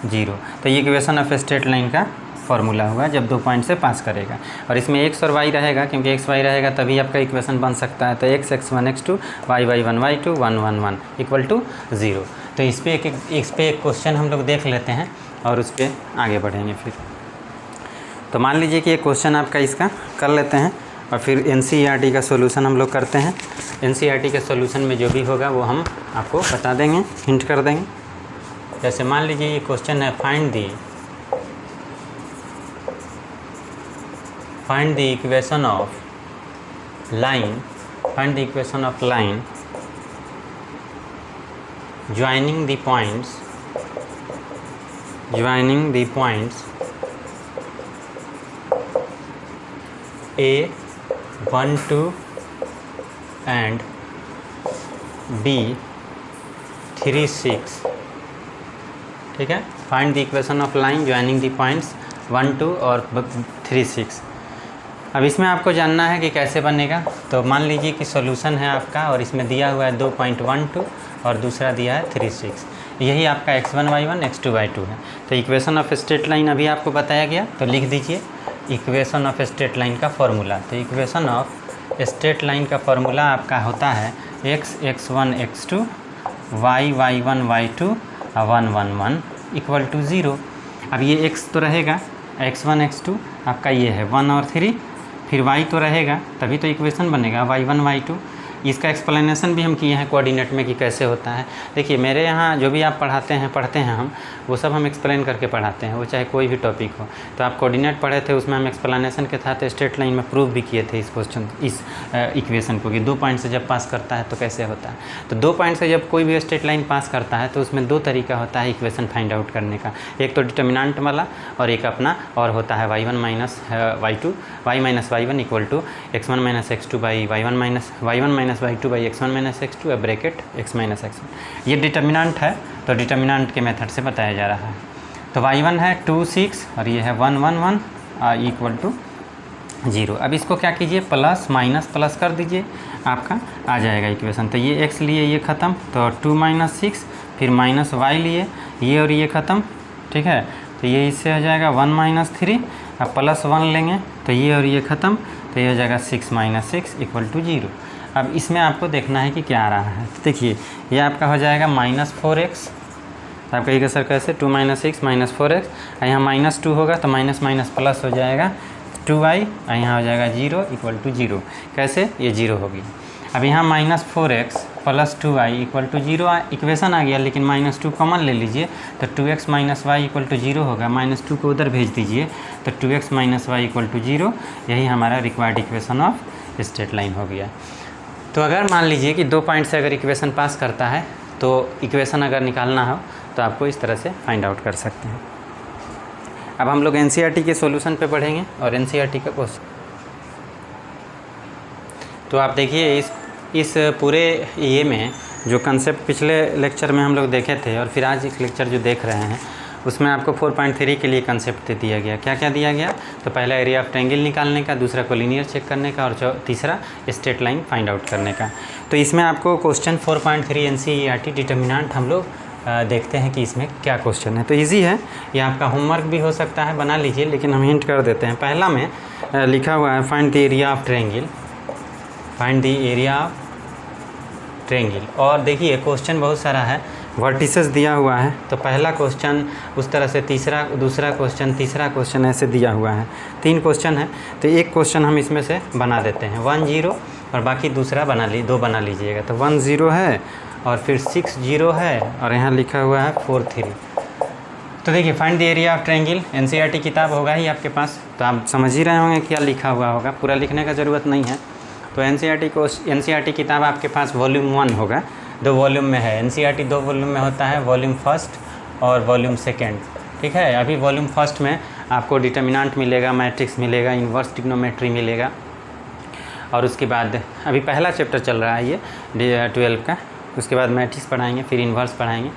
0। तो ये इक्वेशन ऑफ स्ट्रेट लाइन का फॉर्मूला हुआ जब 2 पॉइंट से पास करेगा, और इसमें x और y रहेगा, क्योंकि x y रहेगा तभी आपका इक्वेशन बन सकता है। तो x x1 x2 y y1 y2 1 1 1 equal to 0। तो इस पे एक क्वेश्चन हम लोग देख लेते हैं और उस पर आगे बढ़ेंगे फिर। तो मान लीजिए कि ये क्वेश्चन आपका इसका कर लेते हैं, और फिर NCERT का सॉल्यूशन हम लोग करते हैं। NCERT के सॉल्यूशन में जो भी होगा वो हम आपको बता देंगे, हिंट कर देंगे। जैसे मान लीजिए ये क्वेश्चन है, find the equation of line, joining the points A 1 2 and B 3 6, ठीक है। Find the equation of line joining the points 1 2 और 3 6। अब इसमें आपको जानना है कि कैसे बनेगा। तो मान लीजिए कि सॉल्यूशन है आपका और इसमें दिया हुआ है 2.12 और दूसरा दिया है 3 6। यही आपका x1 y1 x2 y2 है। तो इक्वेशन ऑफ स्ट्रेट लाइन अभी आपको बताया गया, तो लिख दीजिए इक्वेशन ऑफ स्ट्रेट लाइन का फॉर्मूला। तो इक्वेशन ऑफ स्ट्रेट लाइन का फॉर्मूला आपका होता है x x1 x2 y y1 y2 1 1 1 equal to 0। अब ये x तो रहेगा, x1 x2 आपका ये है 1 और 3, फिर y तो रहेगा, तभी तो इक्वेशन बनेगा y1 y2। इसका एक्सप्लेनेशन भी हम किए हैं कोऑर्डिनेट में कि कैसे होता है। देखिए मेरे यहाँ जो भी आप पढ़ते हैं हम, वो सब हम एक्सप्लेन करके पढ़ाते हैं, वो चाहे कोई भी टॉपिक हो। तो आप कोऑर्डिनेट पढ़े थे, उसमें हम एक्सप्लेनेशन के साथ स्ट्रेट लाइन में प्रूव भी किए थे इस क्वेश्चन, इस इक्वेशन को कि 2 पॉइंट से जब पास करता है तो कैसे होता है। तो 2 पॉइंट से जब कोई भी स्ट्रेट लाइन पास करता है तो उसमें 2 तरीका होता है इक्वेशन फाइंड आउट करने का, एक तो डिटर्मिनेंट वाला और एक अपना और होता है y1 minus y2 y minus y1 equal to x1 minus x2 by y1 minus y2 by x1 minus x2 bracket x minus x1। ये डिटर्मिनेंट है, तो डिटर्मिनेंट के मेथड से बताया जा रहा है। तो y1 है 2 6 और ये है 1 1 1 इक्वल टू 0। अब इसको क्या कीजिए, प्लस माइनस प्लस कर दीजिए, आपका आ जाएगा इक्वेशन। तो ये x लिए ये ख़त्म, तो 2 माइनस 6, फिर माइनस y लिए ये और ये ख़त्म, ठीक है। तो ये इससे हो जाएगा 1 माइनस 3, अब प्लस 1 लेंगे तो ये और ये ख़त्म, तो ये हो जाएगा 6 माइनस 6 इक्वल टू 0। अब इसमें आपको देखना है कि क्या आ रहा है। तो देखिए ये आपका हो जाएगा माइनस 4x। तो आप कहिएगा सर कैसे, 2 माइनस 6 माइनस 4x, यहाँ माइनस 2 होगा तो माइनस माइनस प्लस हो जाएगा 2y, और यहाँ हो जाएगा 0 इक्वल टू 0। कैसे, ये 0 होगी। अब यहाँ minus 4x plus 2y equal to 0 equation आ गया, लेकिन माइनस 2 कॉमन ले लीजिए तो 2x minus Y equal to 0 होगा। माइनस 2 को उधर भेज दीजिए तो 2x minus Y equal to 0। यही हमारा required equation of straight line हो गया। तो अगर मान लीजिए कि 2 पॉइंट से अगर इक्वेशन पास करता है तो इक्वेशन अगर निकालना हो तो आपको इस तरह से फाइंड आउट कर सकते हैं। अब हम लोग एनसीईआरटी के सॉल्यूशन पे पढ़ेंगे और एनसीईआरटी का क्वेश्चन। तो आप देखिए इस पूरे ये में जो कंसेप्ट पिछले लेक्चर में हम लोग देखे थे और फिर आज एक लेक्चर जो देख रहे हैं उसमें आपको 4.3 के लिए कंसेप्ट दिया गया। क्या क्या दिया गया, तो पहला एरिया ऑफ ट्रायंगल निकालने का, दूसरा कोलिनियर चेक करने का और तीसरा स्ट्रेट लाइन फाइंड आउट करने का। तो इसमें आपको क्वेश्चन 4.3 एनसीईआरटी डिटर्मिनेंट हम लोग देखते हैं कि इसमें क्या क्वेश्चन है। तो इजी है, ये आपका होमवर्क भी हो सकता है, बना लीजिए, लेकिन हम हिंट कर देते हैं। पहला में लिखा हुआ है find the area of triangle, find the area of triangle. और देखिए क्वेश्चन बहुत सारा है, वर्टिसेस दिया हुआ है, तो पहला क्वेश्चन उस तरह से, तीसरा दूसरा क्वेश्चन, तीसरा क्वेश्चन ऐसे दिया हुआ है। 3 क्वेश्चन है, तो एक क्वेश्चन हम इसमें से बना देते हैं 1 0 और बाकी दूसरा 2 बना लीजिएगा। तो 1 0 है और फिर 6 0 है और यहाँ लिखा हुआ है 4 3। तो देखिए find the area of triangle, NCERT किताब होगा ही आपके पास, तो आप समझ ही रहे होंगे क्या लिखा हुआ होगा, पूरा लिखने का ज़रूरत नहीं है। तो एनसीईआरटी किताब आपके पास वॉल्यूम 1 होगा, 2 वॉल्यूम में है। एनसीईआरटी 2 वॉल्यूम में होता है, वॉल्यूम फर्स्ट और वॉल्यूम सेकेंड, ठीक है। अभी वॉल्यूम फर्स्ट में आपको डिटर्मिनेंट मिलेगा, मैट्रिक्स मिलेगा, इन्वर्स ट्रिग्नोमेट्री मिलेगा, और उसके बाद अभी पहला चैप्टर चल रहा है ये 12 का, उसके बाद मैट्रिक्स पढ़ाएंगे, फिर इन्वर्स पढ़ाएंगे,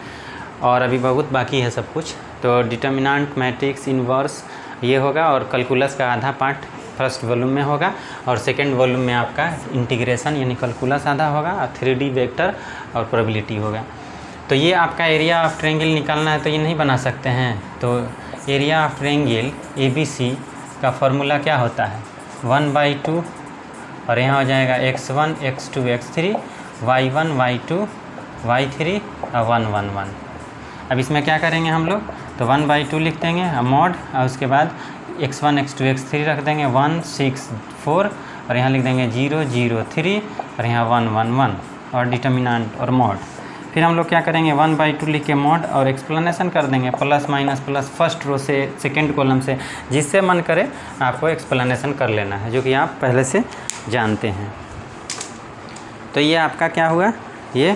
और अभी बहुत बाकी है सब कुछ। तो डिटर्मिनेंट, मैट्रिक्स, इन्वर्स ये होगा, और कैलकुलस का आधा पार्ट फर्स्ट वॉल्यूम में होगा, और सेकेंड वॉल्यूम में आपका इंटीग्रेशन यानी कैलकुलस आधा होगा, और 3D वेक्टर और प्रोबेबिलिटी होगा। तो ये आपका एरिया ऑफ ट्रायंगल निकालना है, तो ये नहीं बना सकते हैं। तो एरिया ऑफ ट्रायंगल ABC का फॉर्मूला क्या होता है, 1/2, और यहाँ हो जाएगा x1 x2 x3 y1 y2 y3 और 1 1 1। अब इसमें क्या करेंगे हम लोग, तो 1/2 लिख देंगे मॉड, और उसके बाद x1 x2 x3 रख देंगे 1 6 4, और यहाँ लिख देंगे 0 0 3, और यहाँ 1 1 1 और डिटर्मिनेंट और मॉड। फिर हम लोग क्या करेंगे, 1/2 लिख के मॉड और एक्सप्लेनेशन कर देंगे, plus minus plus first row से सेकेंड कॉलम से, जिससे मन करे आपको एक्सप्लेनेशन कर लेना है, जो कि आप पहले से जानते हैं। तो ये आपका क्या हुआ, ये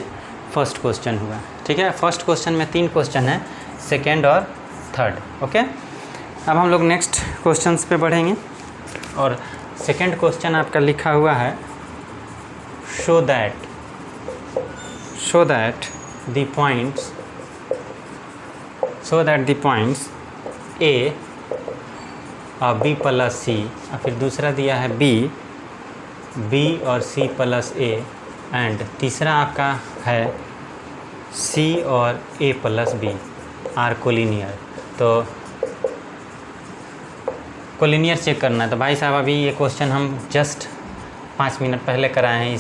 फर्स्ट क्वेश्चन हुआ, ठीक है। फर्स्ट क्वेश्चन में 3 क्वेश्चन है, सेकेंड और थर्ड, ओके। अब हम लोग नेक्स्ट क्वेश्चंस पे बढ़ेंगे, और सेकेंड क्वेश्चन आपका लिखा हुआ है show that the points A और बी प्लस सी, और फिर दूसरा दिया है बी और सी प्लस ए, एंड तीसरा आपका है सी और ए प्लस बी आर कोलिनियर। तो कोलिनियर चेक करना है। तो भाई साहब अभी ये क्वेश्चन हम जस्ट 5 मिनट पहले कराए हैं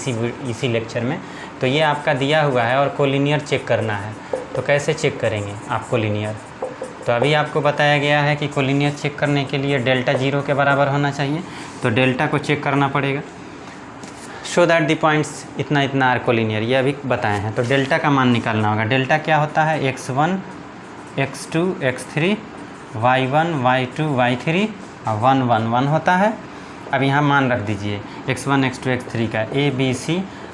इसी लेक्चर में। तो ये आपका दिया हुआ है और कोलिनियर चेक करना है। तो कैसे चेक करेंगे आप कोलिनियर? तो अभी आपको बताया गया है कि कोलिनियर चेक करने के लिए डेल्टा 0 के बराबर होना चाहिए। तो डेल्टा को चेक करना पड़ेगा। शो दैट द पॉइंट्स इतना इतना आर कोलिनियर, ये अभी बताए हैं। तो डेल्टा का मान निकालना होगा। डेल्टा क्या होता है? x1 x2 x3 y1 y2 y3 और 1 1 1 होता है। अब यहाँ मान रख दीजिए x1 x2 x3 का a b c,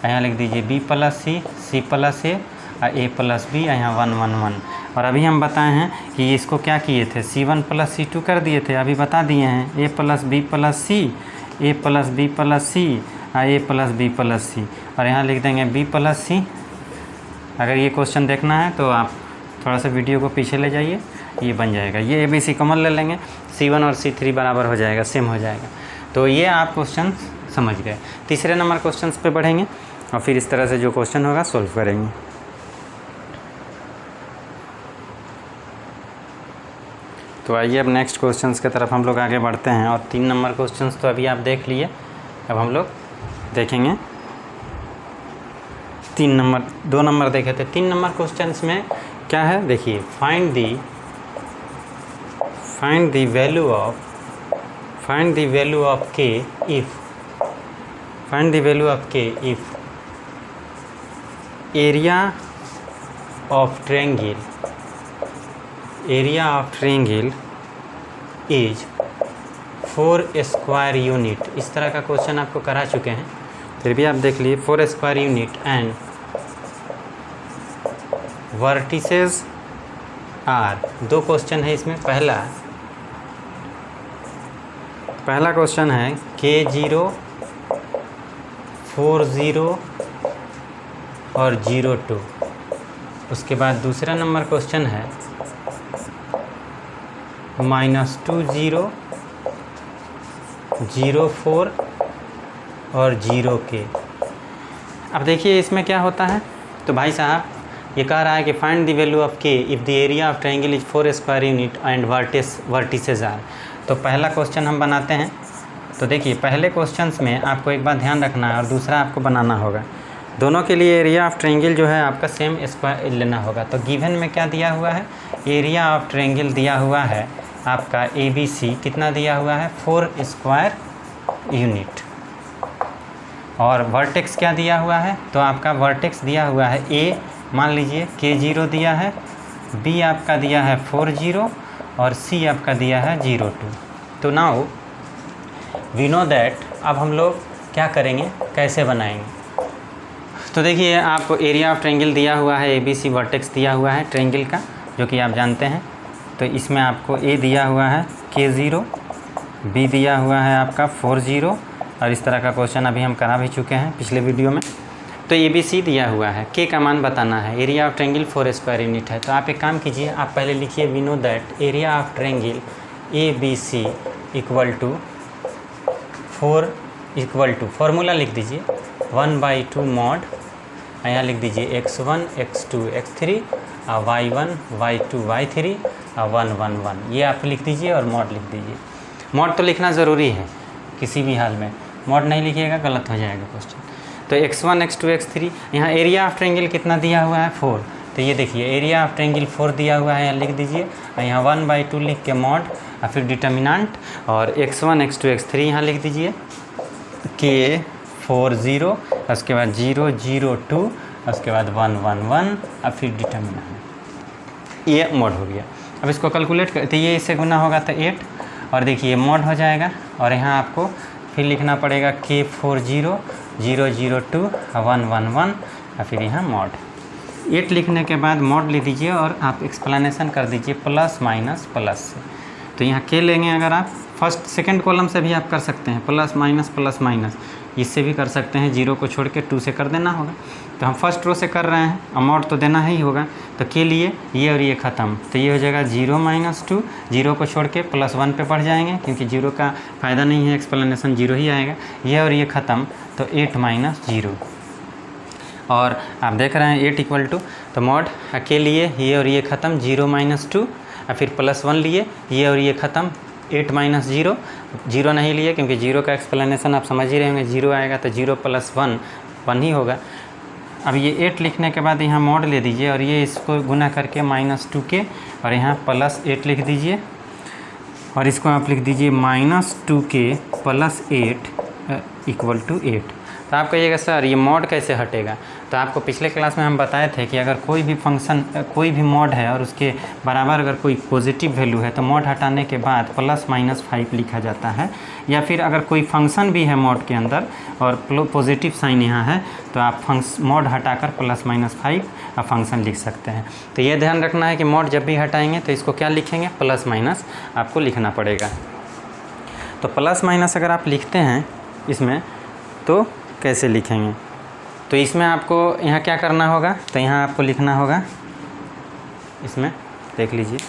यहाँ लिख दीजिए b plus c plus a और a प्लस b, यहाँ 1 1 1। और अभी हम बताए हैं कि इसको क्या किए थे, c1 प्लस c2 कर दिए थे, अभी बता दिए हैं a plus b plus c, a plus b plus c और a plus b plus c, और यहाँ लिख देंगे b प्लस c। अगर ये क्वेश्चन देखना है तो आप थोड़ा सा वीडियो को पीछे ले जाइए, ये बन जाएगा। ये ABC कॉमन ले लेंगे, C1 और C3 बराबर हो जाएगा, सेम हो जाएगा। तो ये आप क्वेश्चन समझ गए। तीसरे नंबर क्वेश्चंस पे बढ़ेंगे और फिर इस तरह से जो क्वेश्चन होगा सॉल्व करेंगे। तो आइए अब नेक्स्ट क्वेश्चंस की तरफ हम लोग आगे बढ़ते हैं। और 3 नंबर क्वेश्चंस तो अभी आप देख लिए, अब हम लोग देखेंगे 2 नंबर देखे थे। 3 नंबर क्वेश्चंस में क्या है देखिए, find the value of k if area of triangle is 4 square unit. इस तरह का क्वेश्चन आपको करा चुके हैं, फिर भी आप देख लिए। 4 square unit and vertices are. 2 question है इसमें। पहला क्वेश्चन है K0 40 और 02। उसके बाद दूसरा नंबर क्वेश्चन है -20 04 और 0K। अब देखिए इसमें क्या होता है। तो भाई साहब ये कह रहा है कि find the value of k if the area of triangle is 4 square unit and vertices are. तो पहला क्वेश्चन हम बनाते हैं। तो देखिए पहले क्वेश्चंस में आपको एक बात ध्यान रखना है और दूसरा आपको बनाना होगा। दोनों के लिए एरिया ऑफ ट्रायंगल जो है आपका सेम स्क्वायर लेना होगा। तो गिवन में क्या दिया हुआ है, एरिया ऑफ ट्रायंगल दिया हुआ है आपका ABC, कितना दिया हुआ है 4 स्क्वायर यूनिट। और वर्टेक्स क्या दिया हुआ है, तो आपका वर्टेक्स दिया हुआ है A, मान लीजिए K0 दिया है, B आपका दिया है 40 और C आपका दिया है 02। तो नाउ वी नो दैट, अब हम लोग क्या करेंगे, कैसे बनाएंगे। तो देखिए आपको एरिया ऑफ ट्रायंगल दिया हुआ है ABC, वर्टेक्स दिया हुआ है ट्रायंगल का जो कि आप जानते हैं। तो इसमें आपको A दिया हुआ है K0, B दिया हुआ है आपका 40 और इस तरह का क्वेश्चन अभी हम करा भी चुके हैं पिछले वीडियो में। तो ABC दिया हुआ है, K का मान बताना है। Area of triangle 4 square unit है। तो आप एक काम कीजिए, आप पहले लिखिए we know that area of triangle ABC equal to 4 equal to, formula लिख दीजिए 1/2 मॉड, यहाँ लिख दीजिए x1 x2 x3 और y1 y2 y3 और 1 1 1, ये आप लिख दीजिए और मॉड लिख दीजिए। मॉड तो लिखना ज़रूरी है किसी भी हाल में, मॉड नहीं लिखिएगा गलत हो जाएगा क्वेश्चन। तो x1 x2 x3, यहाँ एरिया ऑफ ट्रायंगल कितना दिया हुआ है 4। तो ये देखिए एरिया ऑफ ट्रायंगल 4 दिया हुआ है, यहाँ लिख दीजिए और यहाँ 1/2 लिख के मॉड और फिर डिटर्मिनेंट और x1 x2 x3 यहाँ लिख दीजिए K40, उसके बाद 0 0 2, उसके बाद 1 1 1 और फिर डिटर्मिनेंट। ये मॉड हो गया। अब इसको कैलकुलेट करते, ये इससे गुना होगा तो 8 और देखिए मॉड हो जाएगा। और यहाँ आपको फिर लिखना पड़ेगा K40 0 0 2 1 1 1 और फिर यहाँ मॉड। 8 लिखने के बाद मॉड ले दीजिए और आप एक्सप्लेनेशन कर दीजिए प्लस माइनस प्लस से। तो यहाँ K लेंगे, अगर आप फर्स्ट सेकंड कॉलम से भी आप कर सकते हैं, प्लस माइनस इससे भी कर सकते हैं, 0 को छोड़ के 2 से कर देना होगा। तो हम फर्स्ट रो से कर रहे हैं, अमाउंट तो देना ही होगा, तो के लिए ये और ये ख़त्म, तो ये हो जाएगा 0 - 2, 0 को छोड़ के +1 पे बढ़ जाएंगे क्योंकि 0 का फ़ायदा नहीं है, एक्सप्लेनेशन 0 ही आएगा। ये और ये ख़त्म, तो 8 - 0, और आप देख रहे हैं 8 इक्वल टू, तो मॉड के लिए ये और ये ख़त्म, 0 - 2, और फिर +1 लिए, ये और ये ख़त्म, 8 - 0, 0 नहीं लिए क्योंकि 0 का एक्सप्लेनेशन आप समझ ही रहे होंगे, 0 आएगा तो 0 + 1 1 ही होगा। अब ये 8 लिखने के बाद यहाँ मॉड ले दीजिए और ये इसको गुना करके -2 के, और यहाँ +8 लिख दीजिए, और इसको आप लिख दीजिए -2 के +8 = 8। तो आप कहिएगा सर ये मॉड कैसे हटेगा, तो आपको पिछले क्लास में हम बताए थे कि अगर कोई भी फंक्शन, कोई भी मॉड है और उसके बराबर अगर कोई पॉजिटिव वैल्यू है तो मॉड हटाने के बाद ±5 लिखा जाता है, या फिर अगर कोई फंक्शन भी है मॉड के अंदर और पॉजिटिव साइन यहाँ है तो आप मॉड हटाकर +−5 आप फंक्शन लिख सकते हैं। तो ये ध्यान रखना है कि मॉड जब भी हटाएंगे तो इसको क्या लिखेंगे, +- आपको लिखना पड़ेगा। तो +- अगर आप लिखते हैं इसमें तो कैसे लिखेंगे, तो इसमें आपको यहाँ क्या करना होगा, तो यहाँ आपको लिखना होगा, इसमें देख लीजिए,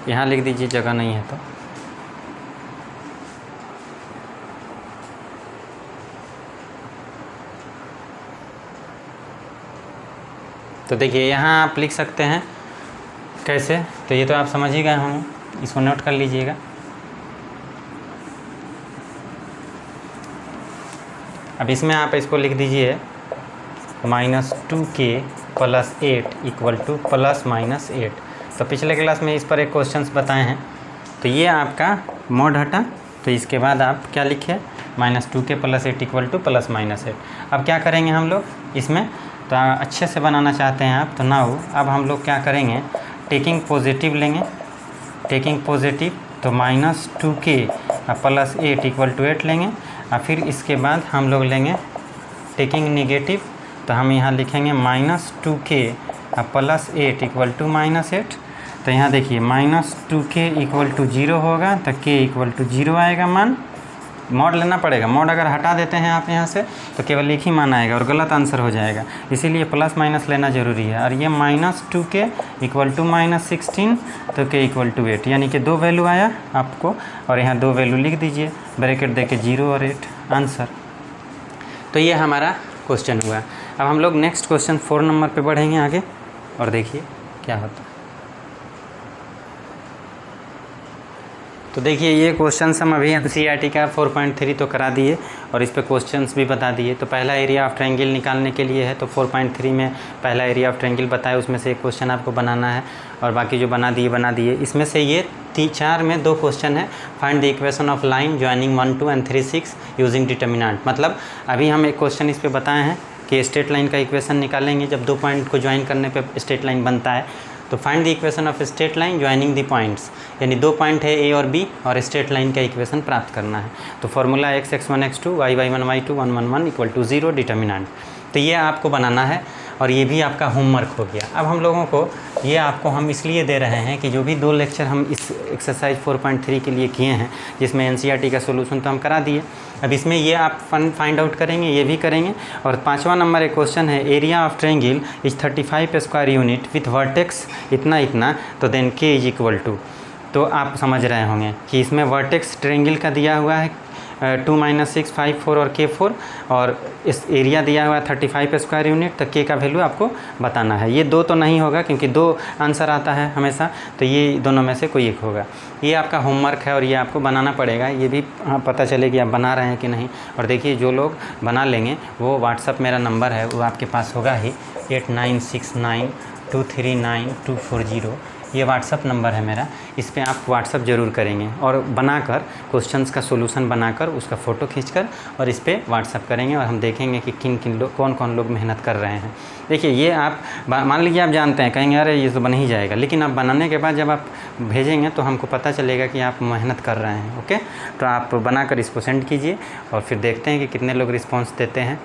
यहाँ लिख दीजिए, जगह नहीं है तो देखिए यहाँ आप लिख सकते हैं कैसे, तो ये तो आप समझ ही गए होंगे, इसको नोट कर लीजिएगा। अब इसमें आप इसको लिख दीजिए -2 के +8 = +-8। तो पिछले क्लास में इस पर एक क्वेश्चंस बताए हैं, तो ये आपका मॉड हटा, तो इसके बाद आप क्या लिखे, -2 के +8 = +-8। अब क्या करेंगे हम लोग इसमें, तो अच्छे से बनाना चाहते हैं आप, तो नाउ अब हम लोग क्या करेंगे, टेकिंग पॉजिटिव लेंगे, टेकिंग पॉजिटिव, तो -2 के +8 = 8 लेंगे, और फिर इसके बाद हम लोग लेंगे टेकिंग नेगेटिव, तो हम यहाँ लिखेंगे -2 के +8 = -8। तो यहाँ देखिए -2 के = 0 होगा, तो k = 0 आएगा मान, मॉड लेना पड़ेगा, मॉड अगर हटा देते हैं आप यहाँ से तो केवल एक ही मान आएगा और गलत आंसर हो जाएगा, इसीलिए +- लेना ज़रूरी है। और ये -2 के = -16, तो k = 8, यानी कि 2 वैल्यू आया आपको, और यहाँ 2 वैल्यू लिख दीजिए, ब्रैकेट देके 0 और 8 आंसर। तो ये हमारा क्वेश्चन हुआ। अब हम लोग नेक्स्ट क्वेश्चन 4 नंबर पे बढ़ेंगे आगे, और देखिए क्या होता है। तो देखिए ये क्वेश्चन हम अभी NCERT का 4.3 तो करा दिए और इस पे क्वेश्चंस भी बता दिए। तो पहला एरिया ऑफ ट्रायंगल निकालने के लिए है, तो 4.3 में पहला एरिया ऑफ ट्रायंगल बताया, उसमें से एक क्वेश्चन आपको बनाना है, और बाकी जो बना दिए। इसमें से ये 4 में 2 क्वेश्चन है। Find the equation of line joining 1, 2 and 3, 6 using determinant. मतलब अभी हम एक क्वेश्चन इस पर बताए हैं कि स्ट्रेट लाइन का इक्वेशन निकालेंगे जब 2 पॉइंट को ज्वाइन करने पे स्ट्रेट लाइन बनता है। तो find the equation of straight line joining the points, यानी 2 पॉइंट है A और B और स्ट्रेट लाइन का इक्वेशन प्राप्त करना है। तो formula x, x1, x2, y, y1, y2, 1, 1, 1 = 0 determinant. तो ये आपको बनाना है और ये भी आपका होमवर्क हो गया। अब हम लोगों को ये आपको हम इसलिए दे रहे हैं कि जो भी 2 लेक्चर हम इस एक्सरसाइज 4.3 के लिए किए हैं, जिसमें NCERT का सोल्यूशन तो हम करा दिए, अब इसमें ये आप फाइंड आउट करेंगे, ये भी करेंगे। और 5वां नंबर एक क्वेश्चन है, area of triangle is 35 square unit with vertex इतना, तो देन k = 2। तो आप समझ रहे होंगे कि इसमें वर्टेक्स ट्रायंगल का दिया हुआ है 2, -6, 5, 4 और k4, और इस एरिया दिया हुआ है 35 स्क्वायर यूनिट, तो k का वैल्यू आपको बताना है। ये 2 तो नहीं होगा क्योंकि 2 आंसर आता है हमेशा, तो ये दोनों में से कोई एक होगा। ये आपका होमवर्क है और ये आपको बनाना पड़ेगा, ये भी पता चले कि आप बना रहे हैं कि नहीं। और देखिए जो लोग बना लेंगे वो व्हाट्सअप मेरा नंबर है वो आपके पास होगा ही, 8969239240, ये व्हाट्सअप नंबर है मेरा, इस पे आप व्हाट्सअप ज़रूर करेंगे और बनाकर क्वेश्चंस का सोल्यूशन बनाकर उसका फ़ोटो खींचकर और इस पे व्हाट्सअप करेंगे, और हम देखेंगे कि किन लोग कौन लोग मेहनत कर रहे हैं। देखिए ये आप मान लीजिए आप जानते हैं, कहेंगे अरे ये तो बन ही जाएगा, लेकिन आप बनाने के बाद जब आप भेजेंगे तो हमको पता चलेगा कि आप मेहनत कर रहे हैं। ओके, तो आप बनाकर इसको सेंड कीजिए और फिर देखते हैं कि कितने लोग रिस्पॉन्स देते हैं।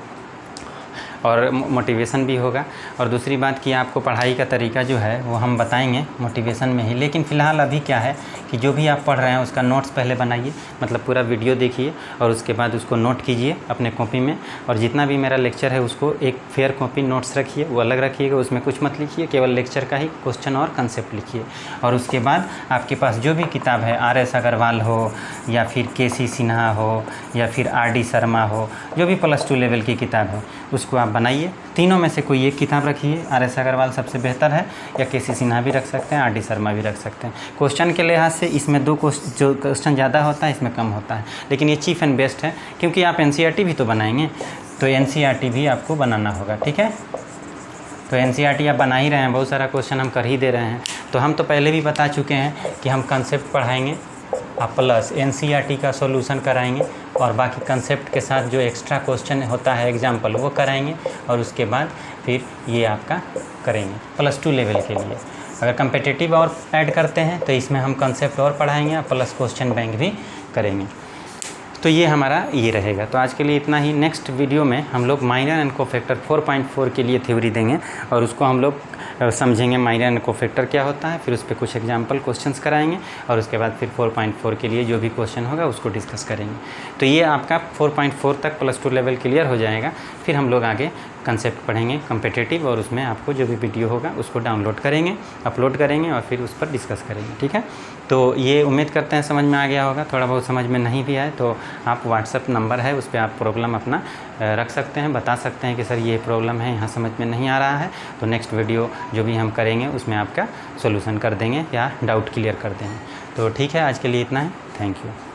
और मोटिवेशन भी होगा। और दूसरी बात कि आपको पढ़ाई का तरीका जो है वो हम बताएंगे मोटिवेशन में ही। लेकिन फ़िलहाल अभी क्या है कि जो भी आप पढ़ रहे हैं उसका नोट्स पहले बनाइए, मतलब पूरा वीडियो देखिए और उसके बाद उसको नोट कीजिए अपने कॉपी में। और जितना भी मेरा लेक्चर है उसको एक फेयर कॉपी नोट्स रखिए, वो अलग रखिएगा, उसमें कुछ मत लिखिए, केवल लेक्चर का ही क्वेश्चन और कंसेप्ट लिखिए। और उसके बाद आपके पास जो भी किताब है, RS अग्रवाल हो या फिर KC सिन्हा हो या फिर RD शर्मा हो, जो भी +2 लेवल की किताब है उसको आप बनाइए। तीनों में से कोई एक किताब रखिए। RS अग्रवाल सबसे बेहतर है, या KC सिन्हा भी रख सकते हैं, RD शर्मा भी रख सकते हैं। क्वेश्चन के लिहाज से इसमें जो क्वेश्चन ज़्यादा होता है इसमें कम होता है, लेकिन ये चीफ एंड बेस्ट है, क्योंकि आप NCERT भी तो बनाएंगे, तो NCERT भी आपको बनाना होगा। ठीक है, तो NCERT आप बना ही रहे हैं, बहुत सारा क्वेश्चन हम कर ही दे रहे हैं। तो हम तो पहले भी बता चुके हैं कि हम कंसेप्ट पढ़ाएंगे और प्लस NCERT का सॉल्यूशन कराएंगे, और बाकी कंसेप्ट के साथ जो एक्स्ट्रा क्वेश्चन होता है एग्जाम्पल वो कराएंगे, और उसके बाद फिर ये आपका करेंगे +2 लेवल के लिए। अगर कम्पिटिटिव और ऐड करते हैं तो इसमें हम कंसेप्ट और पढ़ाएंगे और प्लस क्वेश्चन बैंक भी करेंगे। तो ये हमारा ये रहेगा। तो आज के लिए इतना ही। नेक्स्ट वीडियो में हम लोग माइनर एंड कोफैक्टर 4.4 के लिए थ्योरी देंगे, और उसको हम लोग समझेंगे माइनर एंड कोफैक्टर क्या होता है, फिर उस पर कुछ एग्जाम्पल क्वेश्चंस कराएंगे, और उसके बाद फिर 4.4 के लिए जो भी क्वेश्चन होगा उसको डिस्कस करेंगे। तो ये आपका 4.4 तक +2 लेवल क्लियर हो जाएगा। फिर हम लोग आगे कंसेप्ट पढ़ेंगे कम्पिटिटिव, और उसमें आपको जो भी वीडियो होगा उसको डाउनलोड करेंगे, अपलोड करेंगे और फिर उस पर डिस्कस करेंगे। ठीक है, तो ये उम्मीद करते हैं समझ में आ गया होगा। थोड़ा बहुत समझ में नहीं भी आए तो आप व्हाट्सएप नंबर है उस पर आप प्रॉब्लम अपना रख सकते हैं, बता सकते हैं कि सर ये प्रॉब्लम है, यहाँ समझ में नहीं आ रहा है, तो नेक्स्ट वीडियो जो भी हम करेंगे उसमें आपका सोल्यूशन कर देंगे या डाउट क्लियर कर देंगे। तो ठीक है, आज के लिए इतना है। Thank you.